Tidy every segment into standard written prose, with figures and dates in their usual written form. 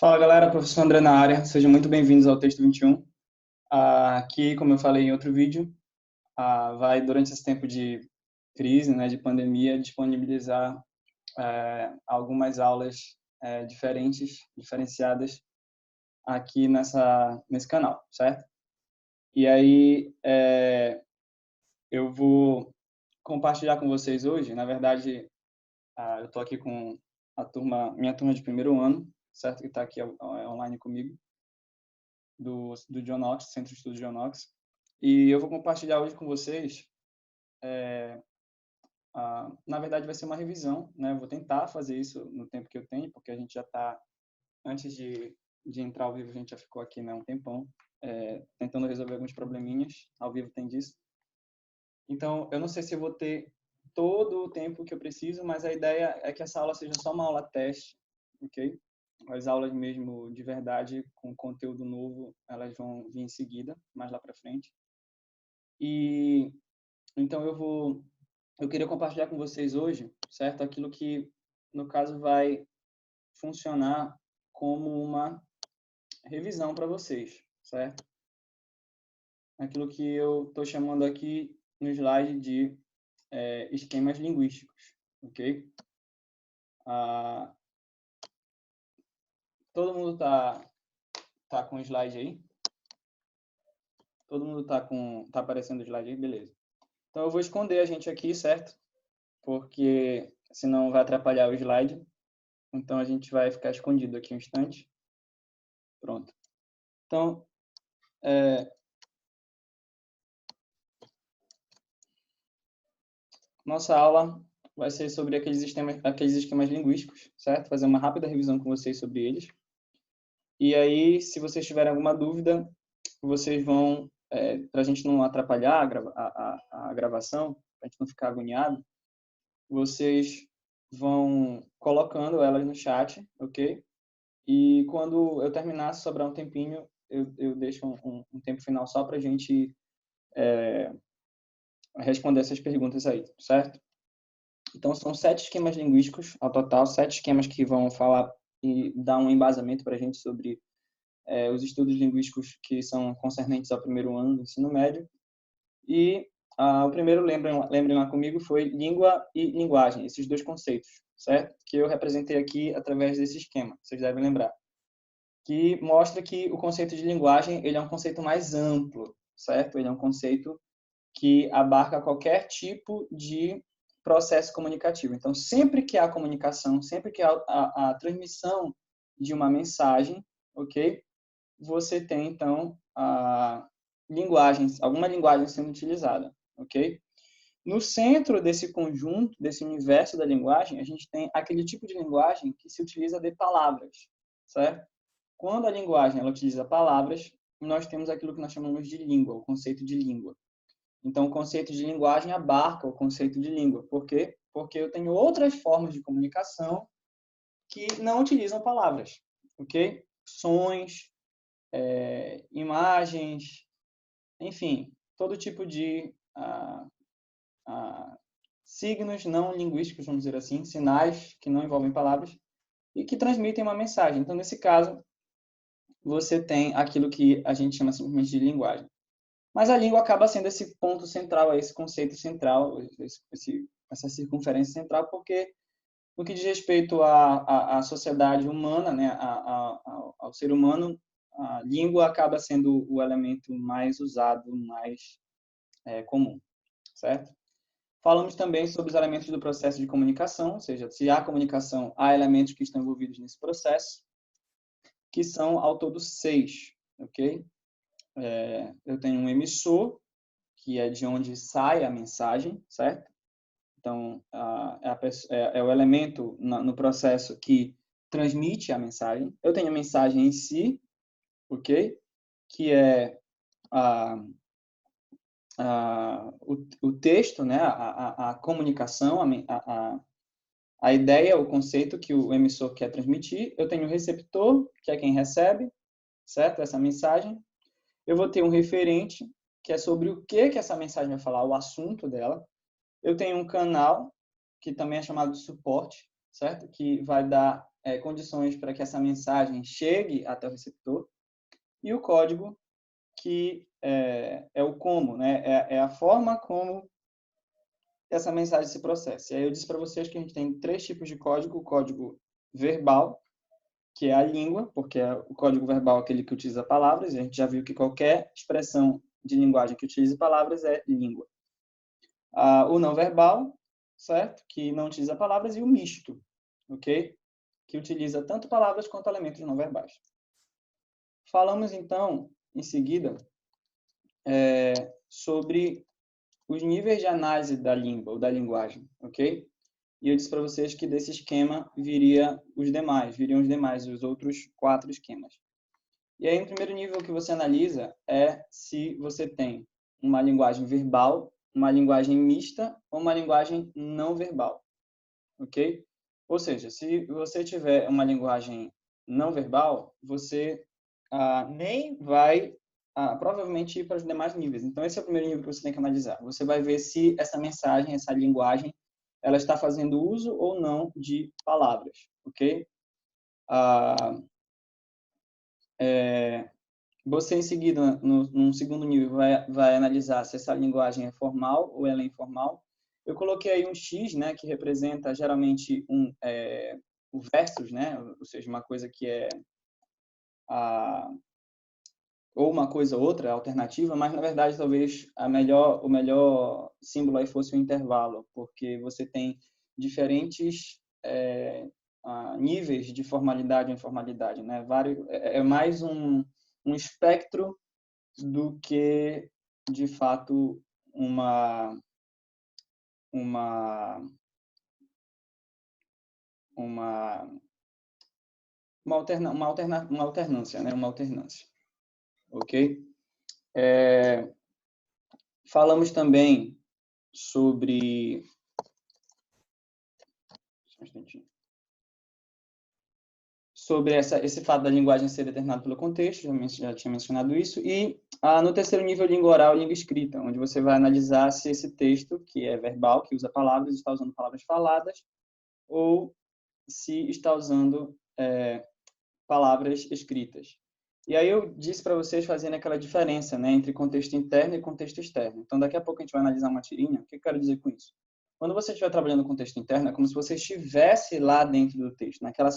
Fala galera, professor André na área, sejam muito bem-vindos ao Texto 21. Aqui, como eu falei em outro vídeo, vai durante esse tempo de crise, né, de pandemia, disponibilizar algumas aulas diferenciadas aqui nesse canal, certo? E aí, eu vou compartilhar com vocês hoje, na verdade, eu estou aqui com minha turma de primeiro ano, certo? Que está aqui online comigo. Do John Knox, Centro de Estudos John Knox. E eu vou compartilhar hoje com vocês, na verdade vai ser uma revisão, né? Eu vou tentar fazer isso no tempo que eu tenho, porque a gente já está, antes de entrar ao vivo, a gente já ficou aqui, né, um tempão, tentando resolver alguns probleminhas, ao vivo tem disso. Então, eu não sei se eu vou ter todo o tempo que eu preciso, mas a ideia é que essa aula seja só uma aula teste, ok? As aulas mesmo de verdade, com conteúdo novo, elas vão vir em seguida, mais lá para frente. E então eu queria compartilhar com vocês hoje, certo? Aquilo que, no caso, vai funcionar como uma revisão para vocês, certo? Aquilo que eu estou chamando aqui no slide de esquemas linguísticos, ok? Todo mundo tá com o slide aí? Todo mundo tá aparecendo o slide aí? Beleza. Então, eu vou esconder a gente aqui, certo? Porque senão vai atrapalhar o slide. Então, a gente vai ficar escondido aqui um instante. Pronto. Então, nossa aula vai ser sobre aqueles esquemas linguísticos, certo? Fazer uma rápida revisão com vocês sobre eles. E aí, se vocês tiverem alguma dúvida, vocês vão, para a gente não atrapalhar a gravação, para a gente não ficar agoniado, vocês vão colocando elas no chat, ok? E quando eu terminar, se sobrar um tempinho, eu deixo um tempo final só para a gente responder essas perguntas aí, certo? Então, são 7 esquemas linguísticos ao total, 7 esquemas que vão falar e dar um embasamento para a gente sobre os estudos linguísticos que são concernentes ao primeiro ano do ensino médio. E o primeiro, lembrem lá comigo, foi língua e linguagem, esses dois conceitos, certo? Que eu representei aqui através desse esquema, vocês devem lembrar. Que mostra que o conceito de linguagem ele é um conceito mais amplo, certo? Ele é um conceito que abarca qualquer tipo de processo comunicativo. Então, sempre que há comunicação, sempre que há a transmissão de uma mensagem, ok? Você tem, então, alguma linguagem sendo utilizada, ok? No centro desse conjunto, desse universo da linguagem, a gente tem aquele tipo de linguagem que se utiliza de palavras, certo? Quando a linguagem ela utiliza palavras, nós temos aquilo que nós chamamos de língua, o conceito de língua. Então, o conceito de linguagem abarca o conceito de língua. Por quê? Porque eu tenho outras formas de comunicação que não utilizam palavras, ok? Sons, imagens, enfim, todo tipo de signos não linguísticos, vamos dizer assim, sinais que não envolvem palavras e que transmitem uma mensagem. Então, nesse caso, você tem aquilo que a gente chama simplesmente de linguagem. Mas a língua acaba sendo esse ponto central, esse conceito central, essa circunferência central, porque no que diz respeito à sociedade humana, né, ao ser humano, a língua acaba sendo o elemento mais usado, mais comum, certo? Falamos também sobre os elementos do processo de comunicação, ou seja, se há comunicação, há elementos que estão envolvidos nesse processo, que são ao todo 6, ok? Eu tenho um emissor, que é de onde sai a mensagem, certo? Então, é o elemento no processo que transmite a mensagem. Eu tenho a mensagem em si, ok? Que é o texto, né? A comunicação, a ideia, o conceito que o emissor quer transmitir. Eu tenho o receptor, que é quem recebe, certo? Essa mensagem. Eu vou ter um referente, que é sobre o que essa mensagem vai falar, o assunto dela. Eu tenho um canal, que também é chamado de suporte, certo? Que vai dar condições para que essa mensagem chegue até o receptor, e o código, que é o como, né? É a forma como essa mensagem se processa. E aí eu disse para vocês que a gente tem 3 tipos de código: o código verbal, que é a língua, porque o código verbal é aquele que utiliza palavras, e a gente já viu que qualquer expressão de linguagem que utilize palavras é língua. O não verbal, certo? Que não utiliza palavras, e o misto, ok? Que utiliza tanto palavras quanto elementos não verbais. Falamos, então, em seguida, sobre os níveis de análise da língua ou da linguagem, ok? E eu disse para vocês que desse esquema viriam os demais, os outros 4 esquemas. E aí, o primeiro nível que você analisa é se você tem uma linguagem verbal, uma linguagem mista ou uma linguagem não verbal, ok? Ou seja, se você tiver uma linguagem não verbal, você nem vai provavelmente ir para os demais níveis. Então, esse é o primeiro nível que você tem que analisar. Você vai ver se essa mensagem, essa linguagem, ela está fazendo uso ou não de palavras, ok? Você, em seguida, num segundo nível, vai analisar se essa linguagem é formal ou ela é informal. Eu coloquei aí um X, né, que representa geralmente o versus, né, ou seja, uma coisa que é ou uma coisa ou outra, alternativa, mas, na verdade, talvez o melhor símbolo aí fosse o intervalo, porque você tem diferentes níveis de formalidade e informalidade, né? É mais um espectro do que, de fato, uma alternância, né? Uma alternância, ok? Falamos também sobre esse fato da linguagem ser determinado pelo contexto, já tinha mencionado isso, e no terceiro nível, língua oral e língua escrita, onde você vai analisar se esse texto, que é verbal, que usa palavras, está usando palavras faladas, ou se está usando palavras escritas. E aí eu disse para vocês fazendo aquela diferença, né, entre contexto interno e contexto externo. Então, daqui a pouco a gente vai analisar uma tirinha. O que eu quero dizer com isso? Quando você estiver trabalhando com texto interno, é como se você estivesse lá dentro do texto, naquela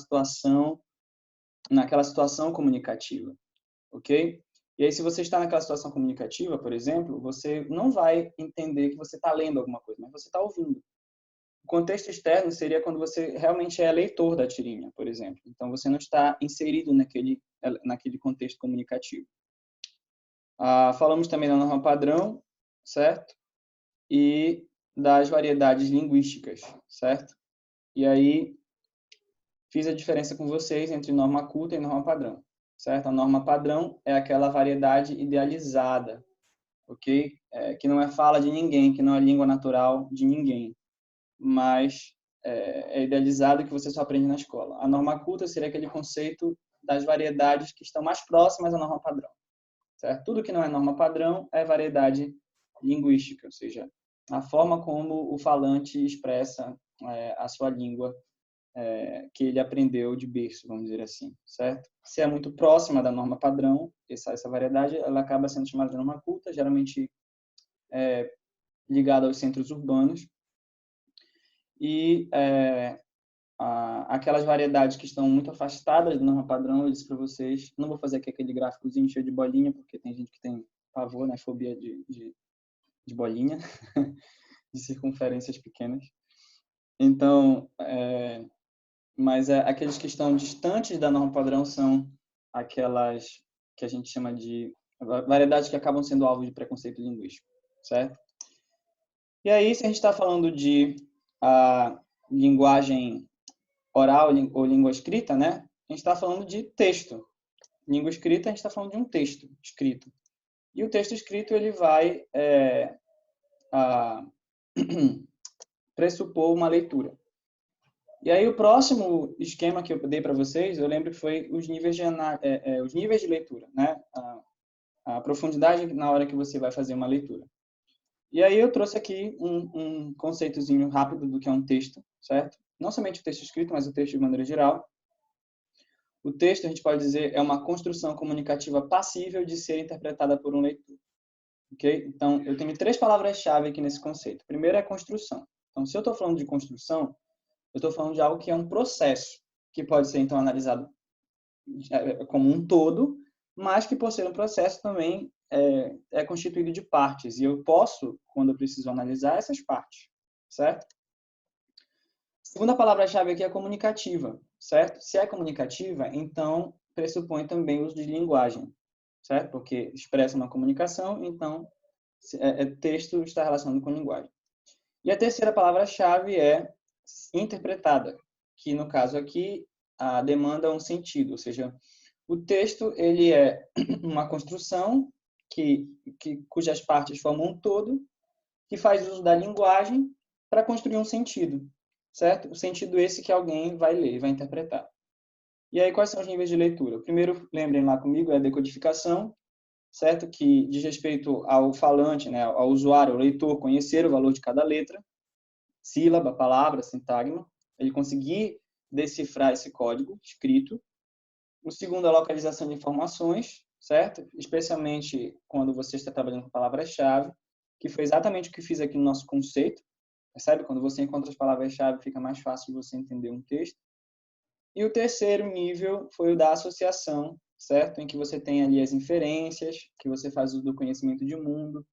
situação comunicativa, ok? E aí, se você está naquela situação comunicativa, por exemplo, você não vai entender que você está lendo alguma coisa, mas você está ouvindo. O contexto externo seria quando você realmente é leitor da tirinha, por exemplo. Então, você não está inserido naquele contexto comunicativo. Falamos também da norma padrão, certo? E das variedades linguísticas, certo? E aí, fiz a diferença com vocês entre norma culta e norma padrão, certo? A norma padrão é aquela variedade idealizada, ok? Que não é fala de ninguém, que não é língua natural de ninguém, mas é idealizado que você só aprende na escola. A norma culta seria aquele conceito das variedades que estão mais próximas à norma padrão, certo? Tudo que não é norma padrão é variedade linguística, ou seja, a forma como o falante expressa a sua língua que ele aprendeu de berço, vamos dizer assim, certo? Se é muito próxima da norma padrão, essa variedade, ela acaba sendo chamada de norma culta, geralmente ligada aos centros urbanos, e aquelas variedades que estão muito afastadas da norma padrão, eu disse para vocês, não vou fazer aqui aquele gráficozinho cheio de bolinha, porque tem gente que tem pavor, né, fobia de bolinha, de circunferências pequenas. Então, mas aqueles que estão distantes da norma padrão são aquelas que a gente chama de variedades que acabam sendo alvo de preconceito linguístico, certo? E aí, se a gente está falando de linguagem oral ou língua escrita, né? A gente está falando de texto. Língua escrita, a gente está falando de um texto escrito. E o texto escrito, ele vai pressupor uma leitura. E aí, o próximo esquema que eu dei para vocês, eu lembro que foi os níveis de leitura, né? A profundidade na hora que você vai fazer uma leitura. E aí eu trouxe aqui um conceitozinho rápido do que é um texto, certo? Não somente o texto escrito, mas o texto de maneira geral. O texto, a gente pode dizer, é uma construção comunicativa passível de ser interpretada por um leitor. Ok? Então, eu tenho 3 palavras-chave aqui nesse conceito. Primeiro é construção. Então, se eu estou falando de construção, eu estou falando de algo que é um processo, que pode ser, então, analisado como um todo, mas que, por ser um processo, também é constituído de partes. E eu posso, quando eu preciso analisar, essas partes. Certo? A segunda palavra-chave aqui é comunicativa. Certo? Se é comunicativa, então pressupõe também o uso de linguagem. Certo? Porque expressa uma comunicação, então texto está relacionado com linguagem. E a terceira palavra-chave é interpretada, que no caso aqui demanda um sentido, ou seja, o texto ele é uma construção cujas partes formam um todo, que faz uso da linguagem para construir um sentido, certo? O sentido esse que alguém vai ler, vai interpretar. E aí, quais são os níveis de leitura? O primeiro, lembrem lá comigo, é a decodificação, certo? Que diz respeito ao falante, né, ao usuário, ao leitor, conhecer o valor de cada letra, sílaba, palavra, sintagma, ele conseguir decifrar esse código escrito. O segundo é a localização de informações, certo? Especialmente quando você está trabalhando com palavras-chave, que foi exatamente o que fiz aqui no nosso conceito. Percebe? Quando você encontra as palavras-chave, fica mais fácil de você entender um texto. E o terceiro nível foi o da associação, certo? Em que você tem ali as inferências, que você faz uso do conhecimento de mundo,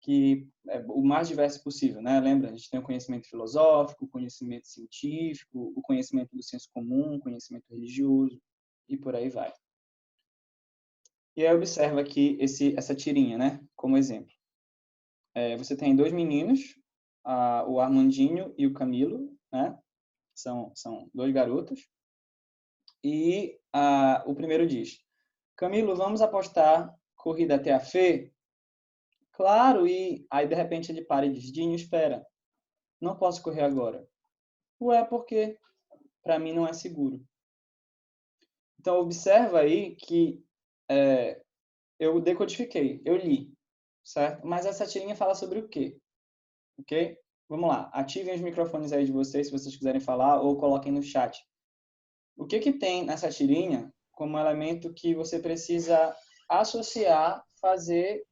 que é o mais diverso possível, né? Lembra? A gente tem o conhecimento filosófico, o conhecimento científico, o conhecimento do senso comum, o conhecimento religioso, e por aí vai. E aí observa aqui essa tirinha, né? Como exemplo. Você tem 2 meninos, o Armandinho e o Camilo, né? São 2 garotos. E o primeiro diz: Camilo, vamos apostar corrida até a Fê? Claro, e aí de repente ele para e diz: Dinho, espera, não posso correr agora. Ué, porque para mim não é seguro. Então observa aí que eu decodifiquei, eu li, certo? Mas essa tirinha fala sobre o quê? Ok? Vamos lá, ativem os microfones aí de vocês se vocês quiserem falar ou coloquem no chat. O que tem nessa tirinha como elemento que você precisa associar, fazer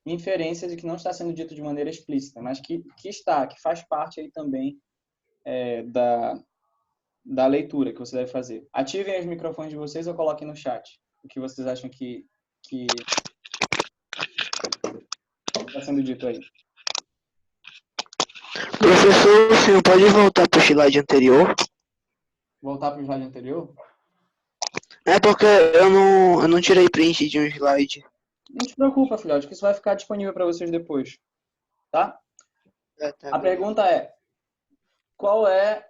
inferências de que não está sendo dito de maneira explícita, mas que faz parte aí também da leitura que você deve fazer. Ativem os microfones de vocês ou coloquem no chat o que vocês acham que está sendo dito aí. Professor, o senhor pode voltar para o slide anterior? Voltar para o slide anterior? É porque eu não tirei print de um slide. Não te preocupa, filhote, que isso vai ficar disponível para vocês depois, tá? A pergunta é: qual é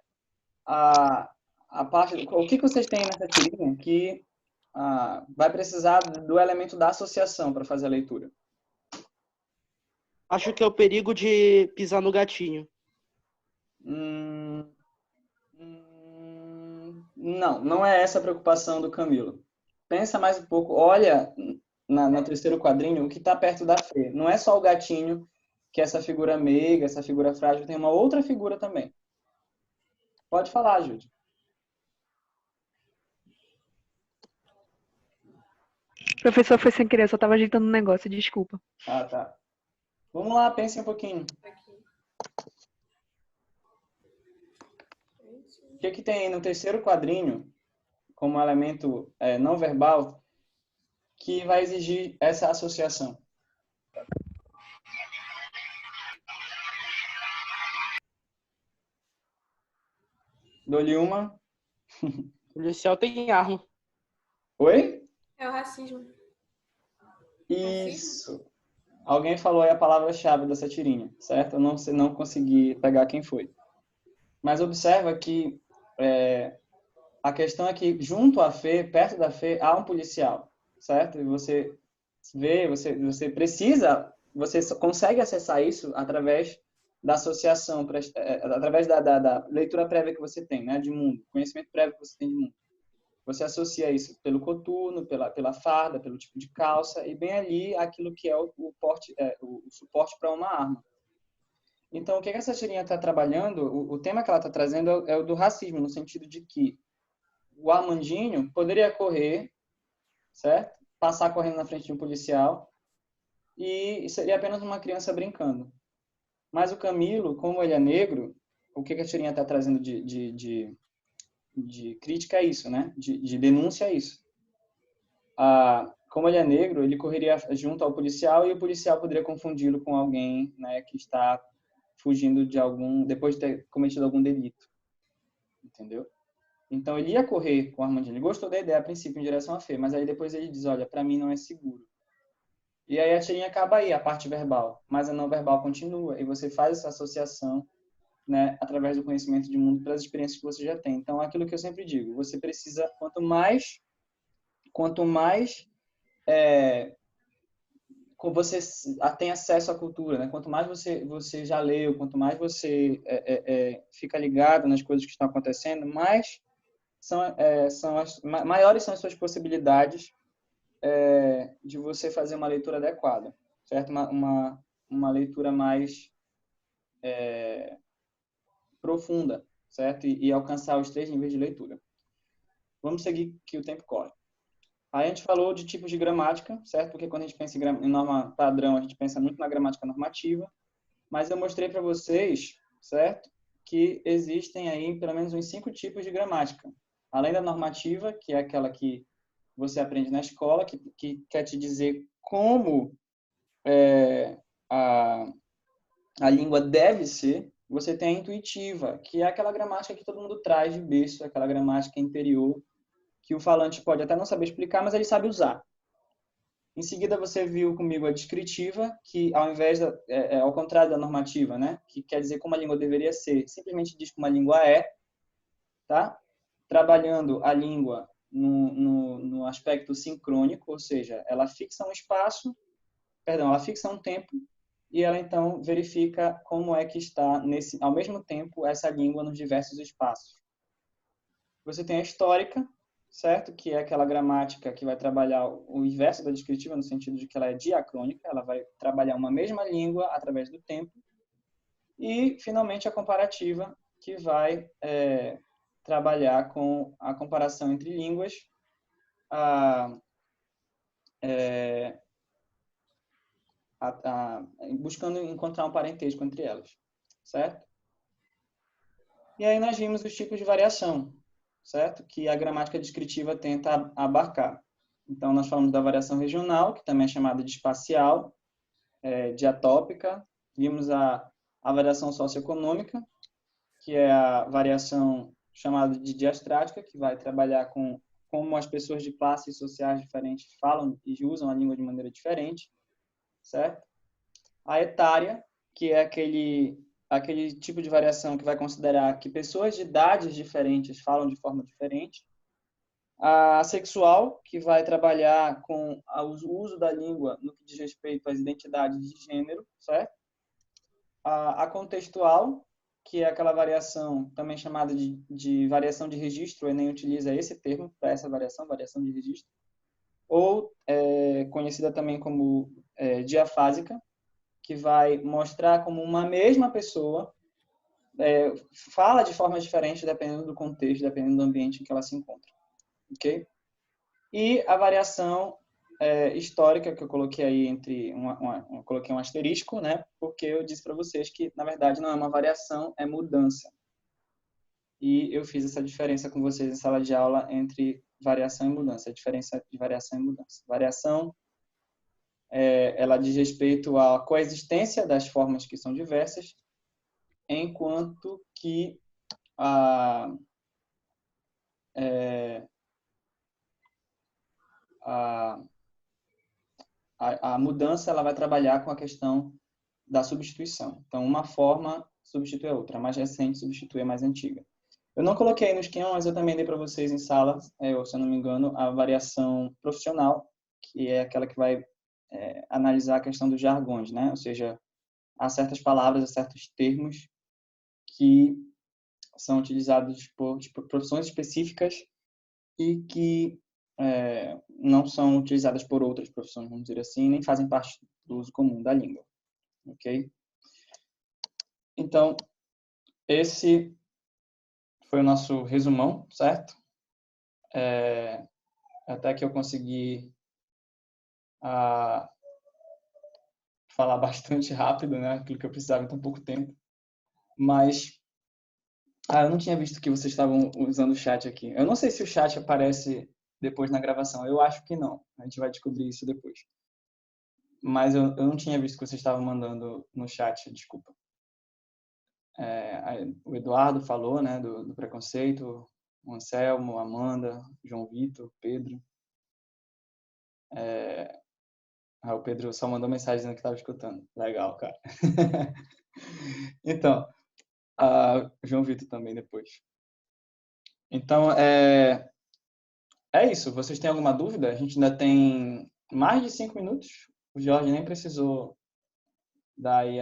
a parte, o que vocês têm nessa tirinha que vai precisar do elemento da associação para fazer a leitura? Acho que é o perigo de pisar no gatinho. Não é essa a preocupação do Camilo. Pensa mais um pouco, olha no terceiro quadrinho o que está perto da Fê. Não é só o gatinho, que é essa figura meiga, essa figura frágil, tem uma outra figura também. Pode falar, Júlio. Professor, foi sem querer, eu só estava ajeitando um negócio, desculpa. Ah, tá. Vamos lá, pense um pouquinho. O que tem no terceiro quadrinho, como elemento não verbal, que vai exigir essa associação? Dou-lhe uma. O policial tem arma. Oi? É o racismo. Isso. Alguém falou aí a palavra-chave dessa tirinha, certo? Eu não consegui pegar quem foi. Mas observa que a questão é que junto à Fê, perto da Fê, há um policial, certo? E você vê, você precisa, você consegue acessar isso através da associação, através da leitura prévia que você tem, né, de mundo, conhecimento prévio que você tem de mundo. Você associa isso pelo coturno, pela farda, pelo tipo de calça, e bem ali aquilo que é o suporte para uma arma. Então, o que essa tirinha está trabalhando, o tema que ela está trazendo é o do racismo, no sentido de que o Armandinho poderia correr, certo? Passar correndo na frente de um policial e seria apenas uma criança brincando. Mas o Camilo, como ele é negro, o que a tirinha está trazendo de crítica é isso, né? De denúncia é isso. Como ele é negro, ele correria junto ao policial e o policial poderia confundi-lo com alguém, né, que está fugindo depois de ter cometido algum delito. Entendeu? Então ele ia correr com o Armandinho. Ele gostou da ideia a princípio em direção à Fê, mas aí depois ele diz, olha, para mim não é seguro. E aí a tirinha acaba aí, a parte verbal, mas a não verbal continua e você faz essa associação, né, através do conhecimento de mundo para as experiências que você já tem. Então, é aquilo que eu sempre digo, você precisa, quanto mais você tem acesso à cultura, né? Quanto mais você já leu, quanto mais você fica ligado nas coisas que estão acontecendo, maiores são as suas possibilidades de você fazer uma leitura adequada, certo? Uma leitura mais profunda, certo? E alcançar os 3 níveis de leitura. Vamos seguir que o tempo corre. Aí a gente falou de tipos de gramática, certo? Porque quando a gente pensa em norma padrão, a gente pensa muito na gramática normativa, mas eu mostrei para vocês, certo? Que existem aí pelo menos uns 5 tipos de gramática. Além da normativa, que é aquela que você aprende na escola, que quer te dizer como a língua deve ser. Você tem a intuitiva, que é aquela gramática que todo mundo traz de berço, aquela gramática interior, que o falante pode até não saber explicar, mas ele sabe usar. Em seguida, você viu comigo a descritiva, que ao contrário da normativa, né? Que quer dizer como a língua deveria ser, simplesmente diz como a língua é, tá? Trabalhando a língua no aspecto sincrônico, ou seja, ela fixa um tempo e ela então verifica como é que está ao mesmo tempo essa língua nos diversos espaços. Você tem a histórica, certo? Que é aquela gramática que vai trabalhar o inverso da descritiva, no sentido de que ela é diacrônica, ela vai trabalhar uma mesma língua através do tempo. E, finalmente, a comparativa, que vai trabalhar com a comparação entre línguas, buscando encontrar um parentesco entre elas, certo? E aí nós vimos os tipos de variação, certo? Que a gramática descritiva tenta abarcar. Então, nós falamos da variação regional, que também é chamada de espacial, diatópica. Vimos a variação socioeconômica, que é a variação chamada de diastrática, que vai trabalhar com como as pessoas de classes sociais diferentes falam e usam a língua de maneira diferente, certo? A etária, que é aquele tipo de variação que vai considerar que pessoas de idades diferentes falam de forma diferente. A sexual, que vai trabalhar com o uso da língua no que diz respeito às identidades de gênero, certo? A contextual, que é aquela variação também chamada de variação de registro, o Enem utiliza esse termo para essa variação de registro, ou conhecida também como diafásica, que vai mostrar como uma mesma pessoa fala de forma diferente dependendo do contexto, dependendo do ambiente em que ela se encontra. Ok? E a variação histórica, que eu coloquei aí coloquei um asterisco, né? Porque eu disse para vocês que, na verdade, não é uma variação, é mudança. E eu fiz essa diferença com vocês em sala de aula entre variação e mudança, a diferença de variação e mudança. Variação, ela diz respeito à coexistência das formas que são diversas, enquanto que a mudança ela vai trabalhar com a questão da substituição. Então, uma forma substitui a outra. A mais recente substitui a mais antiga. Eu não coloquei no esquema, mas eu também dei para vocês em sala, ou, se eu não me engano, a variação profissional, que é aquela que vai analisar a questão dos jargões, né? Ou seja, há certas palavras, há certos termos que são utilizados por profissões específicas e que não são utilizadas por outras profissões, vamos dizer assim, nem fazem parte do uso comum da língua. Ok? Então, esse foi o nosso resumão, certo? Até que eu consegui falar bastante rápido, né? Aquilo que eu precisava em tão pouco tempo. Mas eu não tinha visto que vocês estavam usando o chat aqui. Eu não sei se o chat aparece depois na gravação. Eu acho que não. A gente vai descobrir isso depois. Mas eu não tinha visto que vocês estavam mandando no chat, desculpa. O Eduardo falou, né, do preconceito, o Anselmo, Amanda, João Vitor, Pedro. O Pedro só mandou mensagem dizendo que estava escutando. Legal, cara. Então, João Vitor também depois. Então, é isso. Vocês têm alguma dúvida? A gente ainda tem mais de 5 minutos. O Jorge nem precisou dar aí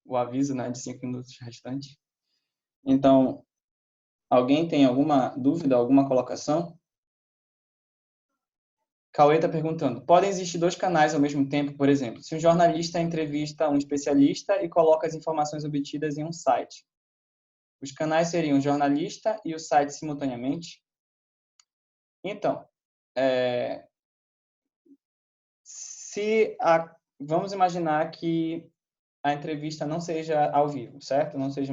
o aviso, né, de 5 minutos restantes. Então, alguém tem alguma dúvida, alguma colocação? Cauê está perguntando, podem existir 2 canais ao mesmo tempo, por exemplo, se um jornalista entrevista um especialista e coloca as informações obtidas em um site. Os canais seriam o jornalista e o site simultaneamente? Então, vamos imaginar que a entrevista não seja ao vivo, certo? Não seja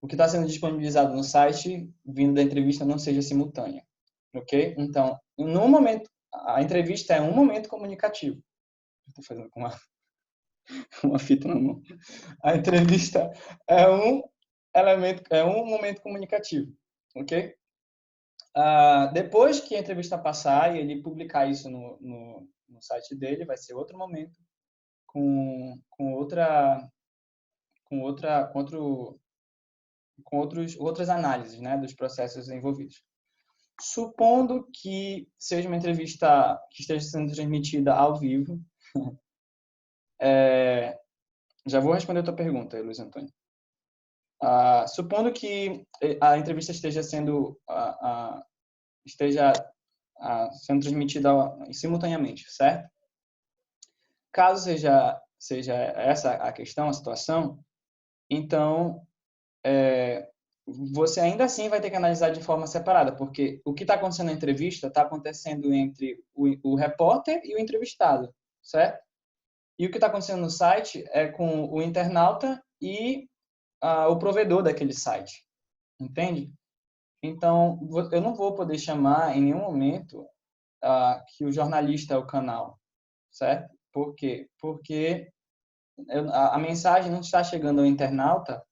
o que está sendo disponibilizado no site, vindo da entrevista, não seja simultânea. Ok? Então, no momento, a entrevista é um momento comunicativo. Estou fazendo com uma fita na mão. A entrevista é um momento comunicativo. Ok? Depois que a entrevista passar e ele publicar isso no site dele, vai ser outro momento com outras análises, né, dos processos envolvidos. Supondo que seja uma entrevista que esteja sendo transmitida ao vivo, já vou responder a tua pergunta, Luiz Antônio. Supondo que a entrevista esteja sendo transmitida simultaneamente, certo? Caso seja essa a questão, a situação, então você ainda assim vai ter que analisar de forma separada, porque o que está acontecendo na entrevista está acontecendo entre o repórter e o entrevistado, certo? E o que está acontecendo no site é com o internauta e o provedor daquele site, entende? Então, eu não vou poder chamar em nenhum momento que o jornalista é o canal, certo? Por quê? Porque a mensagem não está chegando ao internauta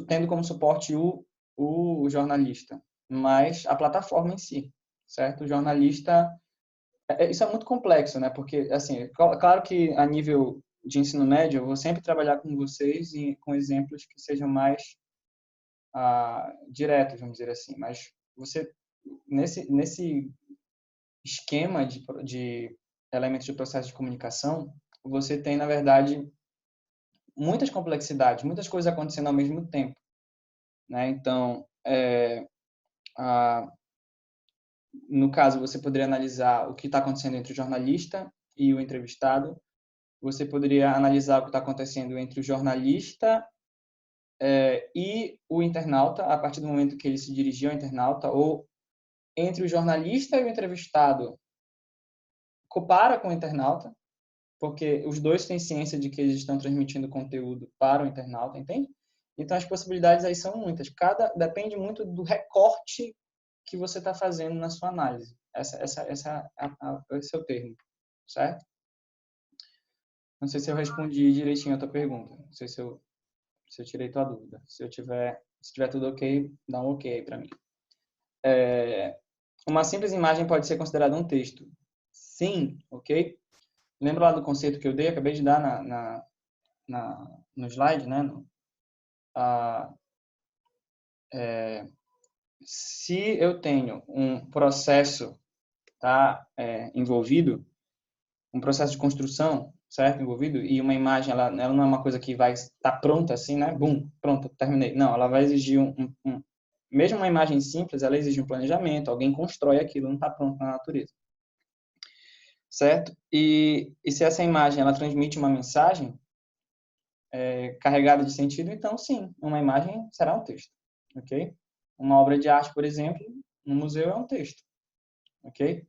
tendo como suporte o jornalista, mas a plataforma em si, certo? O jornalista... Isso é muito complexo, né? Porque, assim, claro que a nível de ensino médio, eu vou sempre trabalhar com vocês e com exemplos que sejam mais diretos, vamos dizer assim. Mas você, nesse esquema de elementos de processo de comunicação, você tem, na verdade, muitas complexidades, muitas coisas acontecendo ao mesmo tempo, né? Então, no caso, você poderia analisar o que está acontecendo entre o jornalista e o entrevistado. Você poderia analisar o que está acontecendo entre o jornalista e o internauta, a partir do momento que ele se dirigiu ao internauta, ou entre o jornalista e o entrevistado, compara com o internauta, porque os dois têm ciência de que eles estão transmitindo conteúdo para o internauta, entende? Então, as possibilidades aí são muitas. Depende muito do recorte que você está fazendo na sua análise. Esse é o termo, certo? Não sei se eu respondi direitinho a tua pergunta. Não sei se eu tirei tua dúvida. Se tiver tudo ok, dá um ok aí para mim. Uma simples imagem pode ser considerada um texto. Sim, ok? Lembra lá do conceito que eu dei? Acabei de dar no slide, né? Se eu tenho um processo envolvido, um processo de construção, certo? Envolvido, e uma imagem, ela não é uma coisa que vai estar pronta assim, né? Bum, pronto, terminei. Não, ela vai exigir mesmo uma imagem simples, ela exige um planejamento, alguém constrói aquilo, não está pronto na natureza. Certo? E se essa imagem, ela transmite uma mensagem carregada de sentido, então sim, uma imagem será um texto, ok? Uma obra de arte, por exemplo, no museu é um texto, ok?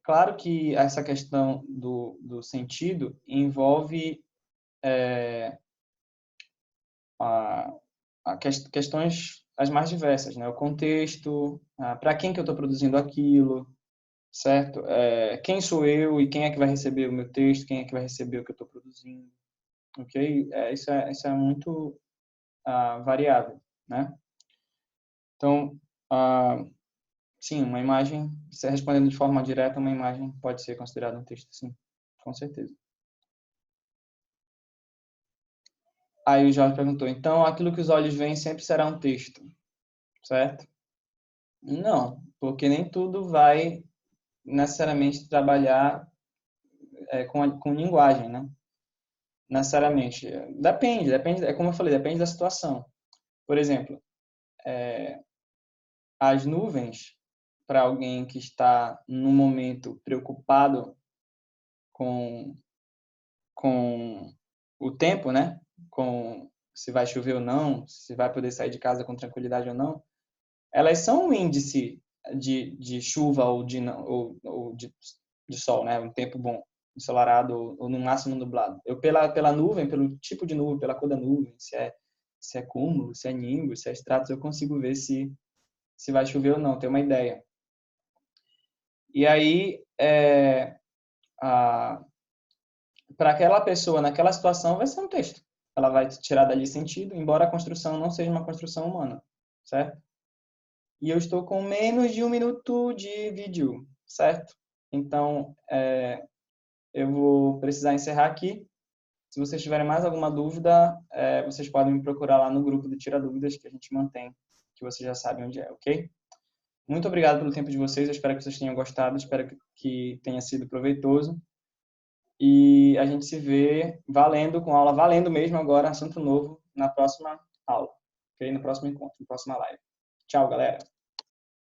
Claro que essa questão do sentido envolve questões as mais diversas, né? O contexto, para quem que eu estou produzindo aquilo, certo? Quem sou eu e quem é que vai receber o meu texto, quem é que vai receber o que eu estou produzindo, ok? Isso é muito variável, né? Então, sim, uma imagem, se respondendo de forma direta, uma imagem pode ser considerada um texto, sim, com certeza. Aí o Jorge perguntou, então aquilo que os olhos veem sempre será um texto, certo? Não, porque nem tudo vai necessariamente trabalhar com linguagem, né? Necessariamente. Depende, é como eu falei, depende da situação. Por exemplo, as nuvens, para alguém que está no momento preocupado com o tempo, né? Com se vai chover ou não, se vai poder sair de casa com tranquilidade ou não, elas são um índice de chuva ou de sol, né? Um tempo bom, ensolarado ou no máximo nublado. Eu pela nuvem, pelo tipo de nuvem, pela cor da nuvem, se é cúmulo, se é nimbo, se é estratos, eu consigo ver se vai chover ou não, ter uma ideia. E aí, para aquela pessoa, naquela situação, vai ser um texto. Ela vai tirar dali sentido, embora a construção não seja uma construção humana, certo? E eu estou com menos de 1 minuto de vídeo, certo? Então, eu vou precisar encerrar aqui. Se vocês tiverem mais alguma dúvida, vocês podem me procurar lá no grupo do Tira Dúvidas que a gente mantém, que vocês já sabem onde é, ok? Muito obrigado pelo tempo de vocês, eu espero que vocês tenham gostado, espero que tenha sido proveitoso. E a gente se vê valendo, com aula valendo mesmo agora, assunto novo, na próxima aula, ok? No próximo encontro, na próxima live. Tchau, galera!